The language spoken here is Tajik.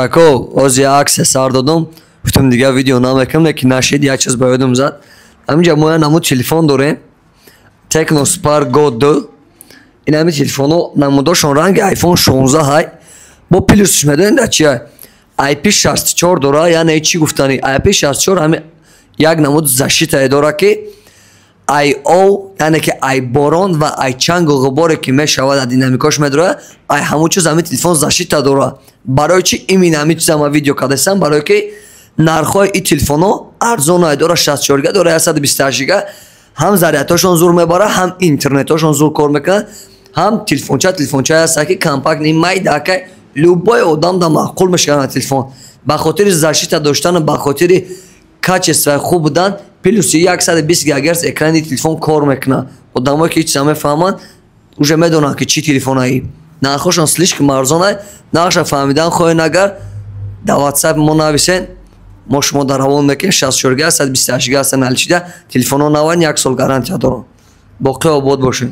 Шако, ози аксе сар додум. Гуфтам дига видео намекам, лекин нашид як чиз ба ёдам зад. Ҳаминҷа мо намуд телефон дорем. Tecno Spark Go 2. ин ҳамин телефоно намудошон ранги iPhone 16 ҳай. Бо плюсш медонед чия? IP64 дора, яъне чӣ гуфтани? IP64 ҳамин як намуд защита дора ки IO, яъне ки ай борон ва ай чангу ғуборе ки мешавад динамикош медора, ай ҳамун чиз ҳамин телефон защита дора. Барои чӣ имин ҳамин чиз ама видео кардастам? Барои ки нархҳои ин телефоно арзон дора, 64 га дора, 128 га. ҳам зарядҳошон зур мебара, ҳам интернетҳошон зур кор мекунад, ҳам телефонча ҳаст ки компактни майдака любой одам да маъқул мешавад телефон. Ба хотири защита доштан, ба хотири качествои хуб будан, плюси 120 ГГц экрани телефон кор мекунад. Одамое ки ҳеҷ намефаҳманд уже медонанд ки чӣ телефонаи. Нархҳошон слишком арзон аст. Нархша фаҳмидан хоҳед агар дар WhatsApp мо нависен, мо шумо дар ҳавол мекунем 64 га 128 га наличида телефоно навайн 1 сол гарантия дорам. Боқӣ обод бошед.